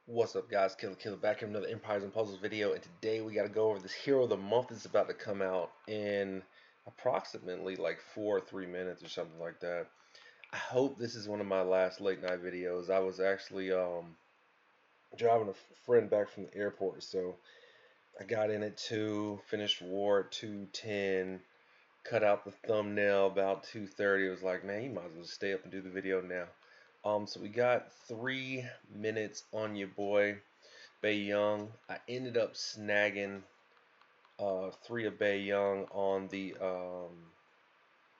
What's up, guys? Killer back here with another Empires and Puzzles video, and today we got to go over this Hero of the Month that's about to come out in approximately like 4 or 3 minutes or something like that. I hope this is one of my last late night videos. I was actually driving a friend back from the airport, so I got in at 2, finished war at 2:10, cut out the thumbnail about 2:30. It was like, man, you might as well stay up and do the video now. So we got 3 minutes on your boy. Bay Young. I ended up snagging three of Bay Young on the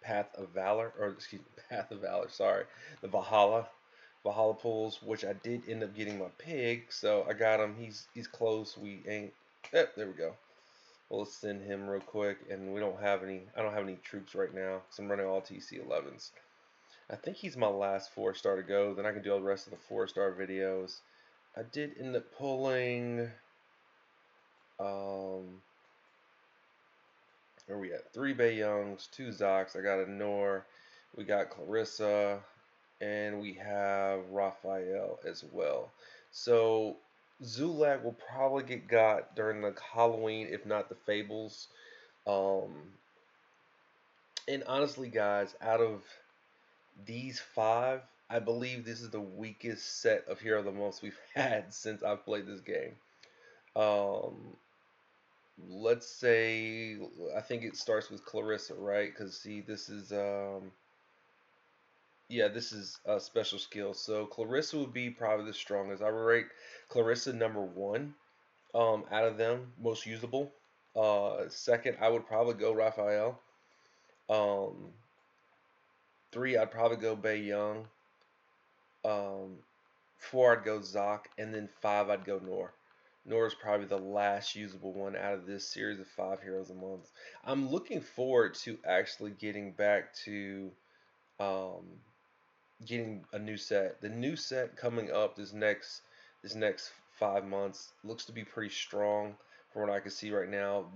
Path of Valor, or excuse me, Path of Valor. Sorry, the Valhalla pools, which I did end up getting my pig, so I got him. He's close. We ain't. There we go. Well, let's send him real quick, and we don't have any. I don't have any troops right now, so I'm running all TC11s. I think he's my last 4-star to go. Then I can do all the rest of the 4-star videos. I did end up pulling. Um, where we at? 3 Bay Youngs, 2 Zocs. I got a Nor. We got Clarissa, and we have Raphael as well. So Zulag will probably get got during the Halloween, if not the Fables. Um, and honestly, guys, out of these five, I believe this is the weakest set of Hero of the Months we've had since I've played this game. Um, let's say I think it starts with Clarissa, right? Because see, this is yeah, this is a special skill. So Clarissa would be probably the strongest. I would rate Clarissa number one out of them, most usable. Second, I would probably go Raphael. Um, three, I'd probably go Bei Young. Um, four, I'd go Zoc, and then five, I'd go Nor. Nor is probably the last usable one out of this series of 5 Heroes a Month. I'm looking forward to actually getting back to um, getting a new set. The new set coming up this next 5 months looks to be pretty strong from what I can see right now.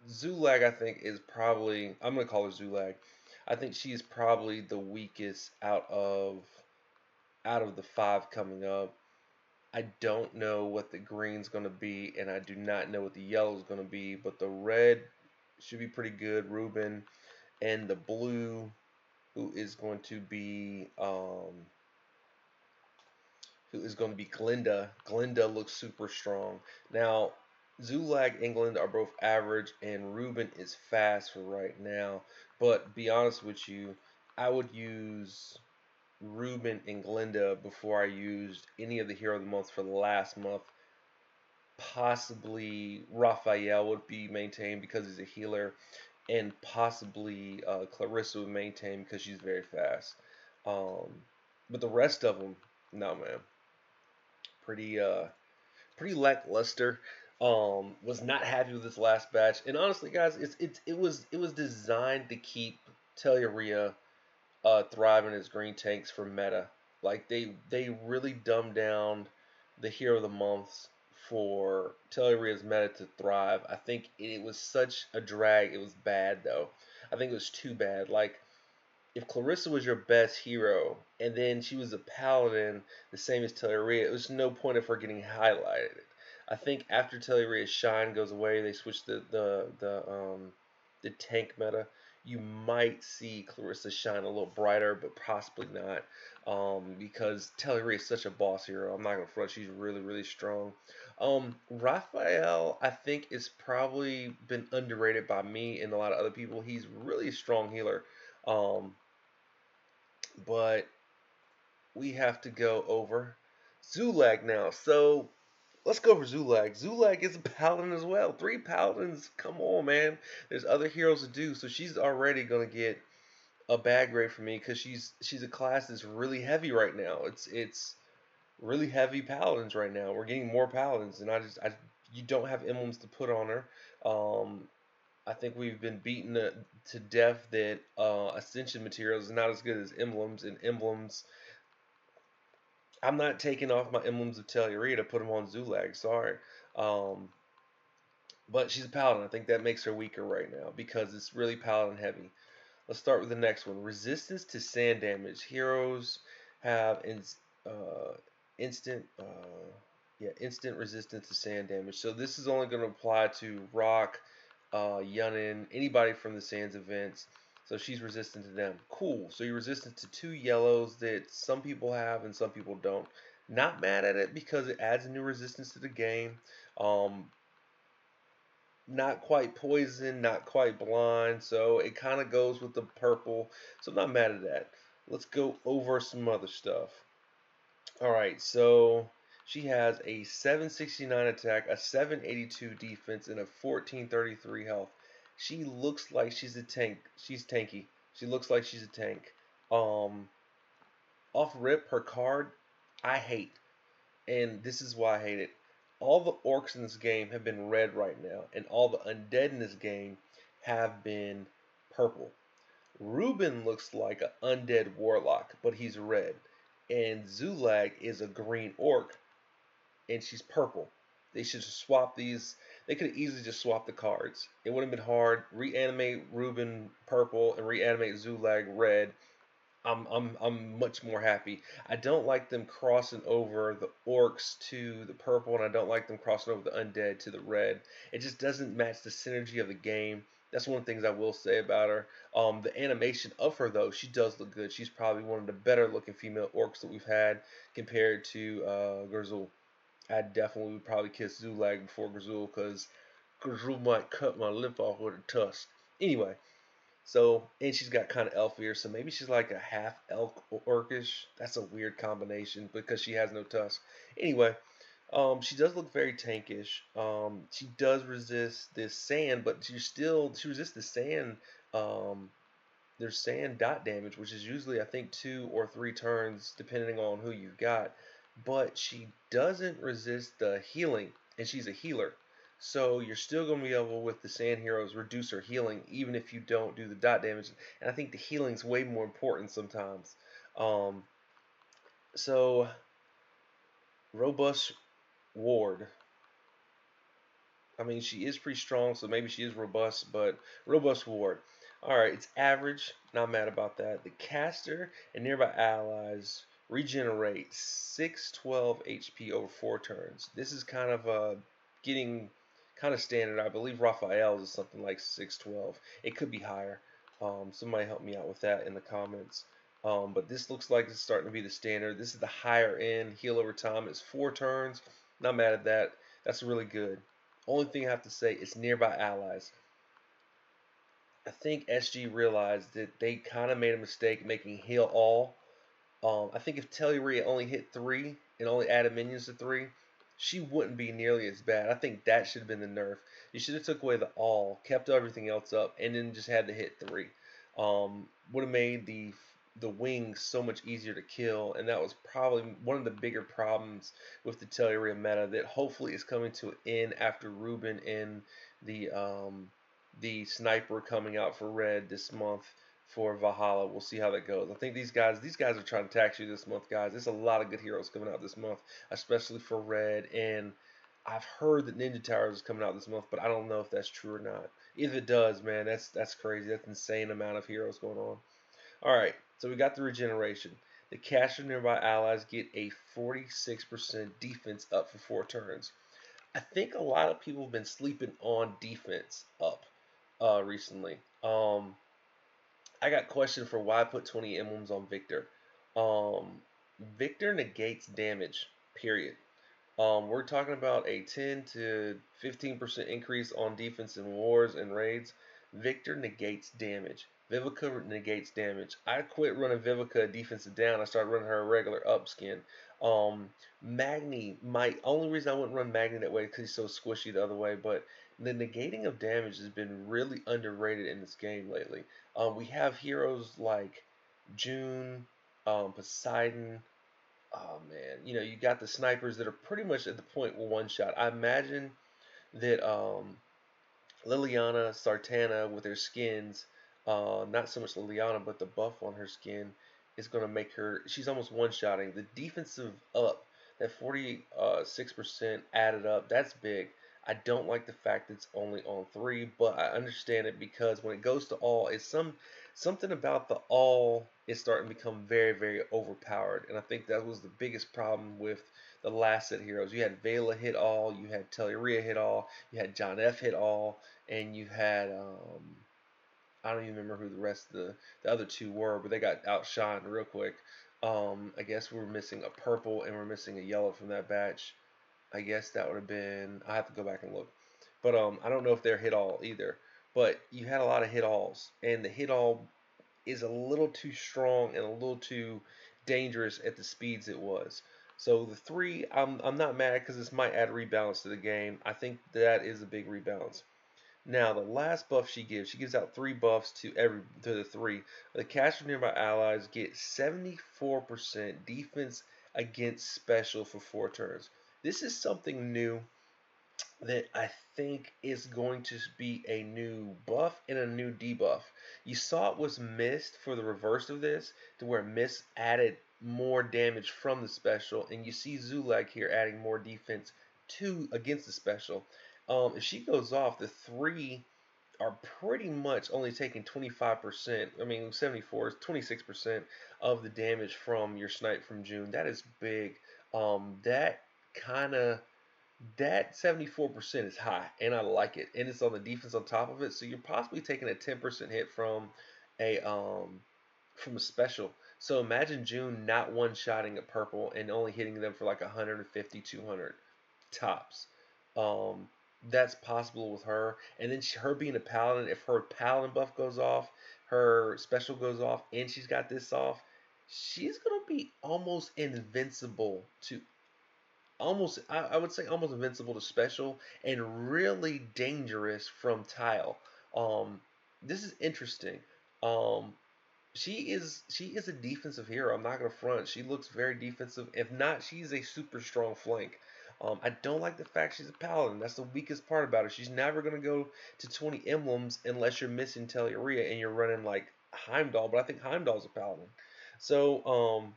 Zulag, I think, is probably, I'm gonna call her Zulag. I think she is probably the weakest out of the five coming up. I don't know what the green's going to be, and I do not know what the yellow's going to be, but the red should be pretty good, Ruben, and the blue, who is going to be Glinda. Glinda looks super strong. Now, Zulag and Glinda are both average, and Ruben is fast for right now. But be honest with you, I would use Ruben and Glinda before I used any of the Hero of the Month for the last month. Possibly Raphael would be maintained because he's a healer, and possibly Clarissa would maintain because she's very fast. Um, but the rest of them, no man, pretty pretty lackluster. Was not happy with this last batch, and honestly, guys, it was designed to keep Telluria thriving as green tanks for meta. Like they really dumbed down the Hero of the Months for Telluria's meta to thrive. I think it was such a drag. It was bad though. I think it was too bad. Like if Clarissa was your best hero and then she was a paladin, the same as Telluria, it was no point of her getting highlighted. I think after Telluria's shine goes away, they switch the tank meta. You might see Clarissa shine a little brighter, but possibly not, because Telluria is such a boss hero. I'm not gonna front; she's really, really strong. Raphael, I think, is probably been underrated by me and a lot of other people. He's really a strong healer. Um, but we have to go over Zulag now. So let's go over Zulag. Zulag is a paladin as well. 3 paladins. Come on, man. There's other heroes to do. So she's already gonna get a bad grade for me because she's a class that's really heavy right now. It's really heavy paladins right now. We're getting more paladins, and I you don't have emblems to put on her. Um, I think we've been beaten to death that ascension materials is not as good as emblems, and emblems. I'm not taking off my emblems of Telluria to put them on Zulag. Sorry, um, but she's a paladin. I think that makes her weaker right now because it's really paladin heavy. Let's start with the next one. Resistance to sand damage. Heroes have uh, instant. Yeah, instant resistance to sand damage. So this is only going to apply to Rock, Yunnin, anybody from the Sands events. So she's resistant to them. Cool. So you're resistant to two yellows that some people have and some people don't. Not mad at it because it adds a new resistance to the game. Um, Not quite poison, not quite blind. So it kind of goes with the purple. So I'm not mad at that. Let's go over some other stuff. All right, so she has a 769 attack, a 782 defense, and a 1433 health. She looks like she's a tank. She's tanky. She looks like she's a tank. Um, Off rip, her card, I hate, and this is why I hate it. All the orcs in this game have been red right now, and all the undead in this game have been purple. Ruben looks like an undead warlock, but he's red. And Zulag is a green orc, and she's purple. They should swap these. They could have easily just swapped the cards. It would have been hard. Reanimate Ruben purple and reanimate Zulag red. I'm much more happy. I don't like them crossing over the orcs to the purple, and I don't like them crossing over the undead to the red. It just doesn't match the synergy of the game. That's one of the things I will say about her. The animation of her though, she does look good. She's probably one of the better looking female orcs that we've had compared to Grzul. I definitely would probably kiss Zulag before Grzul because Grzul might cut my lip off with a tusk. Anyway, so, and she's got kind of elf ears, so maybe she's like a half elk orcish. That's a weird combination because she has no tusk. Anyway, she does look very tankish. She does resist this sand, but she resists the sand. Um, there's sand dot damage, which is usually I think 2 or 3 turns depending on who you've got. But she doesn't resist the healing, and she's a healer. So you're still going to be able with the sand heroes reduce her healing even if you don't do the dot damage. And I think the healing's way more important sometimes. Um, so robust ward. I mean, she is pretty strong, so maybe she is robust, but robust ward. Alright, it's average. Not mad about that. The caster and nearby allies regenerate 612 HP over 4 turns. This is kind of getting kind of standard. I believe Raphael's is something like 612. It could be higher. Somebody help me out with that in the comments. But this looks like it's starting to be the standard. This is the higher end. Heal over time. It's 4 turns. Not mad at that. That's really good. Only thing I have to say is nearby allies. I think SG realized that they kind of made a mistake making heal all. I think if Teleria only hit 3 and only added minions to 3, she wouldn't be nearly as bad. I think that should have been the nerf. You should have took away the all, kept everything else up, and then just had to hit 3. Would have made the wings so much easier to kill, and that was probably one of the bigger problems with the Teleria meta that hopefully is coming to an end after Ruben and the sniper coming out for red this month for Valhalla. We'll see how that goes. I think these guys are trying to tax you this month, guys. There's a lot of good heroes coming out this month, especially for red. And I've heard that Ninja Towers is coming out this month, but I don't know if that's true or not. If it does, man, that's crazy. That's an insane amount of heroes going on. All right, so we got the regeneration. The caster nearby allies get a 46% defense up for 4 turns. I think a lot of people have been sleeping on defense up recently. I got questioned for why I put 20 emblems on Victor. Um, Victor negates damage, period. We're talking about a 10 to 15% increase on defense in wars and raids. Victor negates damage. Vivica negates damage. I quit running Vivica defensive down. I started running her regular up skin. Magni, my only reason I wouldn't run Magni that way because he's so squishy the other way, but the negating of damage has been really underrated in this game lately. We have heroes like June, Poseidon. Oh man, you got the snipers that are pretty much at the point with one shot. I imagine that Liliana, Sartana with their skins, not so much Liliana, but the buff on her skin is going to make her, she's almost one-shotting. The defensive up, that 46% added up, that's big. I don't like the fact it's only on three, but I understand it because when it goes to all, it's something about the all is starting to become very, very overpowered. And I think that was the biggest problem with the last set of heroes. You had Vela hit all, you had Teleria hit all, you had John F hit all, and you had I don't even remember who the rest of the other two were, but they got outshined real quick. I guess we're missing a purple and we're missing a yellow from that batch. I guess that would have been. I have to go back and look, but I don't know if they're hit all either. But you had a lot of hit alls, and the hit all is a little too strong and a little too dangerous at the speeds it was. So the three, I'm not mad because this might add rebalance to the game. I think that is a big rebalance. Now, the last buff she gives out three buffs to the three. The cast nearby allies get 74% defense against special for 4 turns. This is something new that I think is going to be a new buff and a new debuff. You saw it was missed for the reverse of this, to where Mist added more damage from the special, and you see Zulag here adding more defense to against the special. If she goes off, the three are pretty much only taking 25%. I mean, 74 is 26% of the damage from your snipe from June. That is big. That kind of that 74% is high, and I like it. And it's on the defense on top of it, so you're possibly taking a 10% hit a from a special. So imagine June not one-shotting a purple and only hitting them for like 150, 200 tops. Um, that's possible with her. And then her being a paladin, if her paladin buff goes off, her special goes off, and she's got this off, she's gonna be almost invincible to I would say almost invincible to special and really dangerous from tile. Um, this is interesting. Um, she is a defensive hero. I'm not gonna front. She looks very defensive. If not, she's a super strong flank. I don't like the fact she's a paladin. That's the weakest part about her. She's never gonna go to 20 emblems unless you're missing Teleria and you're running like Heimdall. But I think Heimdall's a paladin. So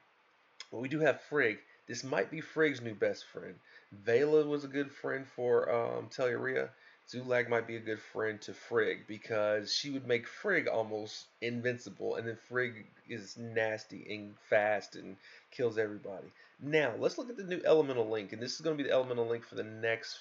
but we do have Frigg. This might be Frigg's new best friend. Vela was a good friend for Teleria. Zulag might be a good friend to Frigg because she would make Frigg almost invincible, and then Frigg is nasty and fast and kills everybody. Now, let's look at the new elemental link, and this is going to be the elemental link for the next,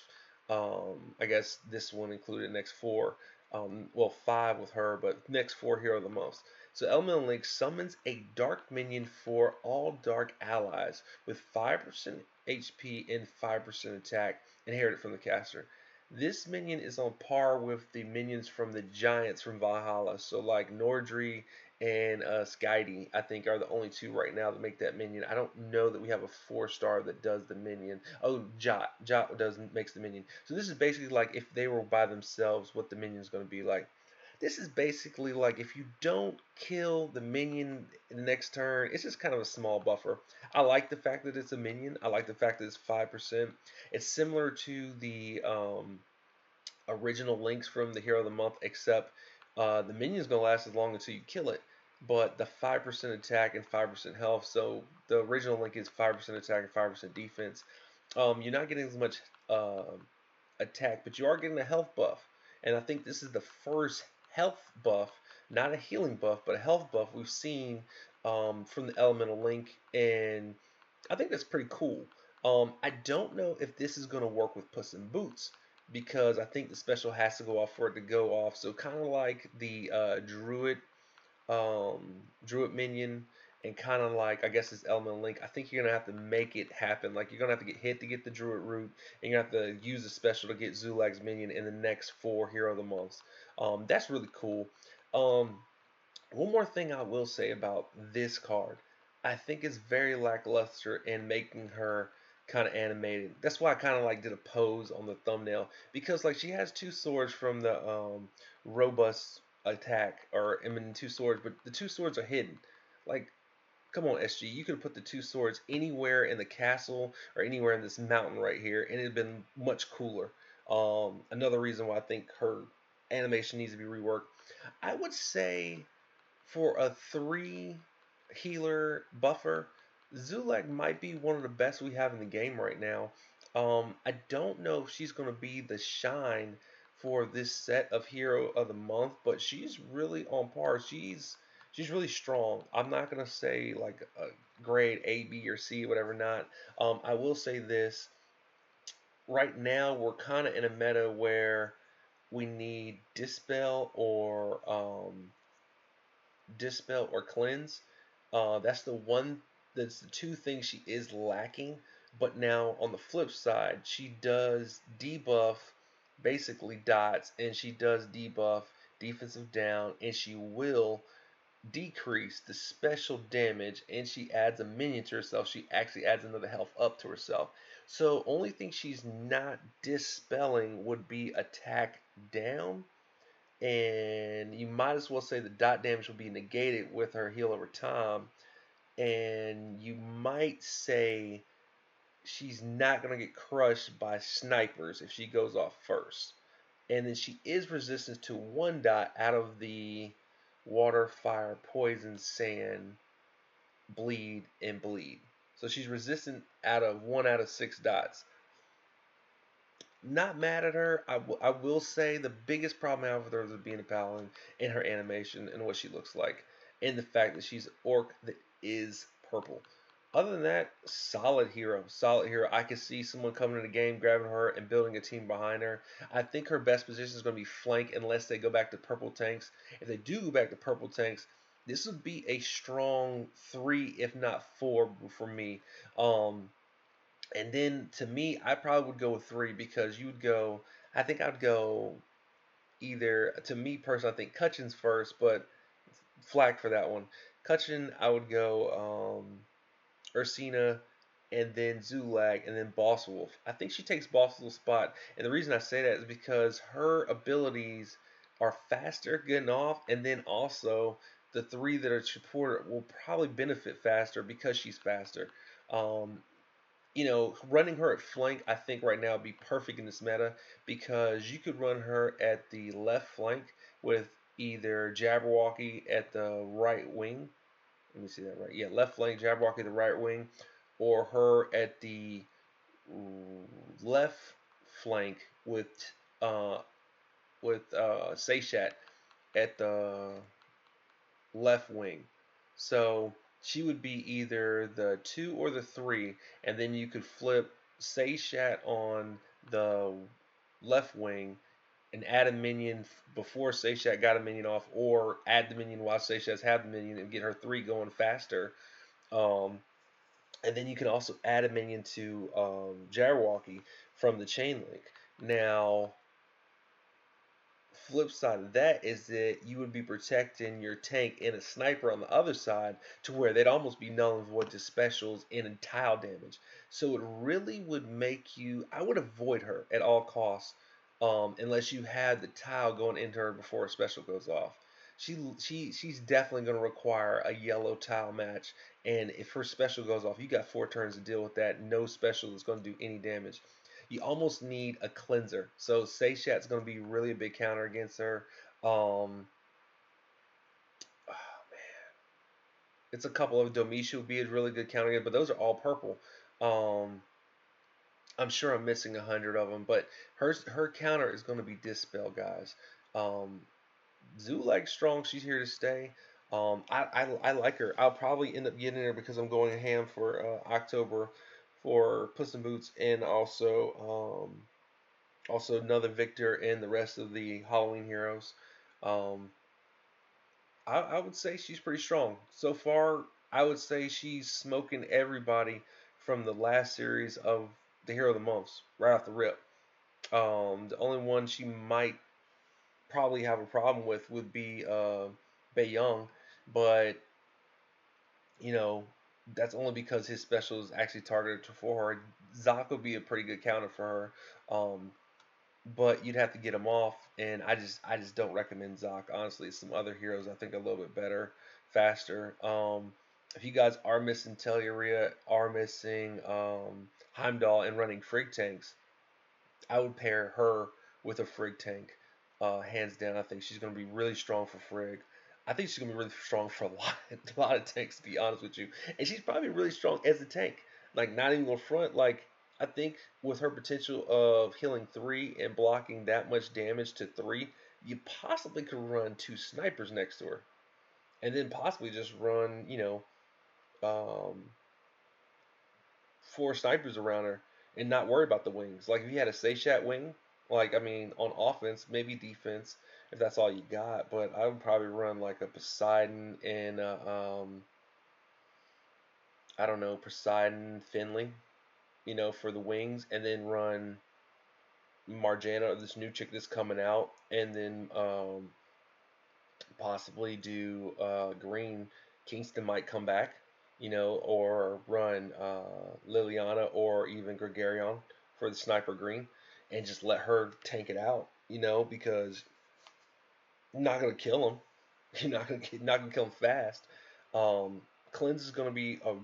I guess this one included next four, well, five with her, but next four hero the most. So Elemental Link summons a dark minion for all dark allies with 5% HP and 5% attack, inherited from the caster. This minion is on par with the minions from the giants from Valhalla. So like Nordry and Skydie, I think are the only two right now that make that minion. I don't know that we have a 4-star that does the minion. Oh, Jot. Jot does makes the minion. So this is basically like if they were by themselves, what the minion is going to be like. This is basically like if you don't kill the minion in the next turn, it's just kind of a small buffer. I like the fact that it's a minion. I like the fact that it's 5%. It's similar to the original links from the Hero of the Month, except the minion's going to last as long until you kill it. But the 5% attack and 5% health, so the original link is 5% attack and 5% defense. You're not getting as much attack, but you are getting a health buff. And I think this is the first health buff, not a healing buff, but a health buff we've seen from the Elemental Link, and I think that's pretty cool. I don't know if this is going to work with Puss in Boots because I think the special has to go off for it to go off. So kind of like the druid minion, and kind of like I guess it's elemental link. I think you're gonna have to make it happen. Like you're gonna have to get hit to get the druid root, and you have to use a special to get Zulag's minion in the next four hero of the months. That's really cool. Um, One more thing I will say about this card, I think it's very lackluster in making her kind of animated. That's why I kind of like did a pose on the thumbnail because like she has two swords from the robust attack, or I mean two swords, but the two swords are hidden. Like, come on, SG, you could have put the two swords anywhere in the castle or anywhere in this mountain right here, and it'd been much cooler. Another reason why I think her animation needs to be reworked. I would say for a 3 healer buffer, Zulag might be one of the best we have in the game right now. I don't know if she's going to be the shine for this set of Hero of the Month, but she's really on par. She's really strong. I'm not going to say like a grade A, B, or C, whatever. Not. I will say this. Right now, we're kind of in a meta where we need dispel or cleanse. That's the one. That's the two things she is lacking. But now on the flip side, she does debuff basically dots, and she does debuff defensive down, and she will decrease the special damage, and she adds a minion to herself. She actually adds another health up to herself. So only thing she's not dispelling would be attack down, and you might as well say the dot damage will be negated with her heal over time. And you might say she's not going to get crushed by snipers if she goes off first. And then she is resistant to one dot out of the water, fire, poison, sand, bleed, and bleed. So she's resistant out of 1 out of 6 dots. Not mad at her. I will say the biggest problem I have with her is being a paladin in her animation and what she looks like, and the fact that she's an orc that is purple. Other than that, solid hero. Solid hero. I can see someone coming in the game, grabbing her, and building a team behind her. I think her best position is going to be flank unless they go back to purple tanks. If they do go back to purple tanks, this would be a strong 3, if not 4, for me. And then to me, I probably would go with 3 because you would go. I think I'd go either. To me personally, I think Cutchin's first, but flag for that one. Cutchin, I would go Ursina, and then Zulag, and then Boss Wolf. I think she takes Boss Wolf's spot, and the reason I say that is because her abilities are faster getting off, and then also the 3 that are supported will probably benefit faster because she's faster. Um, running her at flank, I think right now would be perfect in this meta because you could run her at the left flank with either Jabberwocky at the right wing. Let me see that right. Yeah, left flank, Jabberwocky at the right wing, or her at the left flank uh Seishat at the left wing. So she would be either the 2 or the 3, and then you could flip Seishat on the left wing and add a minion before Seishat got a minion off, or add the minion while Seishat's had the minion and get her 3 going faster. Um, and then you can also add a minion to Jabberwocky from the chain link. Now, flip side of that is that you would be protecting your tank and a sniper on the other side to where they'd almost be null and void to specials and tile damage. So it really would make you. I would avoid her at all costs, unless you had the tile going into her before a special goes off. She's definitely going to require a yellow tile match, and if her special goes off, you got 4 turns to deal with that. No special is going to do any damage. You almost need a cleanser. So Seishat's going to be really a big counter against her. Um, oh man, it's a couple of Domisha would be a really good counter, but those are all purple. Um, I'm sure I'm missing 100 of them, but her counter is going to be Dispel, guys. Um, Zulag strong. She's here to stay. I like her. I'll probably end up getting her because I'm going ham for October for Puss in Boots, and also another Victor and the rest of the Halloween heroes. Um, I would say she's pretty strong so far. I would say she's smoking everybody from the last series of the Hero of the Months right off the rip. The only one she might probably have a problem with would be Bei Young, but you know that's only because his special is actually targeted for her. Zoc would be a pretty good counter for her. But you'd have to get him off, and I just don't recommend Zoc. Honestly, some other heroes I think are a little bit better, faster. If you guys are missing Telluria, are missing Heimdall, and running Frigg tanks, I would pair her with a Frigg tank, hands down. I think she's going to be really strong for Frigg. I think she's going to be really strong for a lot, a lot of tanks, to be honest with you. And she's probably really strong as a tank. Like, not even on front. Like, I think with her potential of healing 3 and blocking that much damage to 3, you possibly could run 2 snipers next to her. And then possibly just run, um, 4 snipers around her and not worry about the wings. Like if you had a Seychat wing, like I mean, on offense, maybe defense, if that's all you got. But I would probably run like a Poseidon and I don't know, Poseidon Finley, for the wings, and then run Marjana, this new chick that's coming out, and then possibly do Green. Kingston might come back, or run Liliana or even Gregarion for the sniper Green, and just let her tank it out, because you're not gonna kill him. You're not gonna kill him fast. Um, Cleanse is gonna be a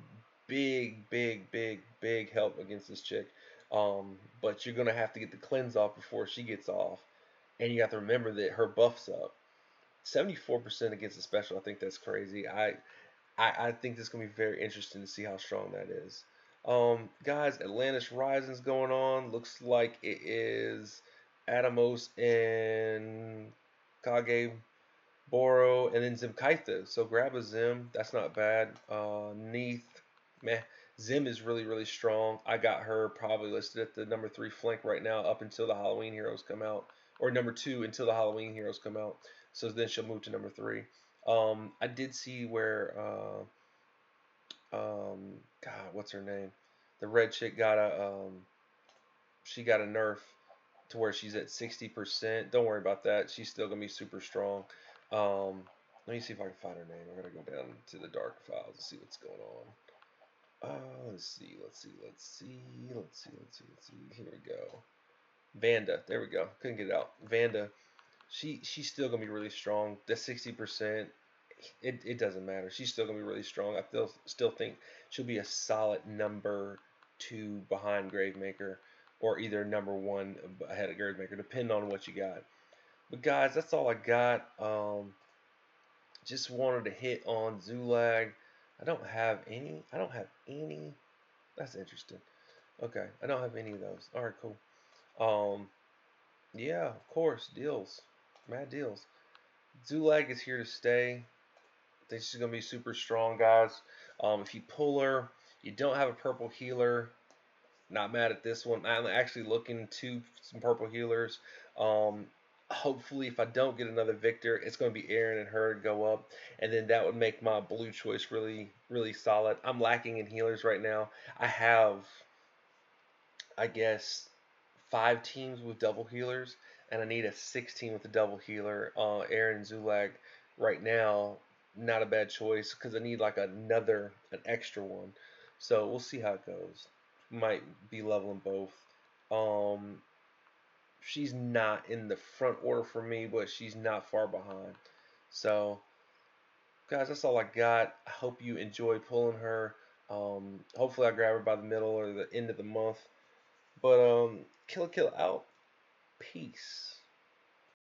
big, big, big, big help against this chick. But you're gonna have to get the cleanse off before she gets off, and you have to remember that her buff's up. 74% against the special. I think that's crazy. I think this is gonna be very interesting to see how strong that is. Guys, Atlantis Rising's going on. Looks like it is Atomos and Kage Boro, and then Zimkaitha. So grab a Zim. That's not bad. Neath, meh. Zim is really, really strong. I got her probably listed at the number 3 flank right now up until the Halloween heroes come out. Or number 2 until the Halloween heroes come out. So then she'll move to number 3. I did see where, God, what's her name? The red chick got she got a nerf to where she's at 60%. Don't worry about that. She's still gonna be super strong. Let me see if I can find her name. I'm gonna go down to the dark files and see what's going on. Let's see. Here we go. Vanda. There we go. Couldn't get it out. Vanda. She's still gonna be really strong. The 60%. It doesn't matter. She's still gonna be really strong. I still think she'll be a solid number 2 behind Gravemaker, or either number 1 ahead of Gravemaker, depending on what you got. But guys, that's all I got. Just wanted to hit on Zulag. I don't have any. I don't have any. That's interesting. Okay, I don't have any of those. All right, cool. Um, yeah, of course, deals, mad deals. Zulag is here to stay. I think she's gonna be super strong, guys. If you pull her, you don't have a purple healer. Not mad at this one. I'm actually looking to some purple healers. Um, Hopefully, if I don't get another Victor, it's going to be Aaron and her to go up, and then that would make my blue choice really, really solid. I'm lacking in healers right now. I have, I guess, 5 teams with double healers, and I need a 6 team with a double healer. Aaron Zulag right now, not a bad choice because I need like an extra one. So we'll see how it goes. Might be leveling both. Um, she's not in the front order for me, but she's not far behind. So, guys, that's all I got. I hope you enjoy pulling her. Hopefully, I grab her by the middle or the end of the month. But Kill out. Peace.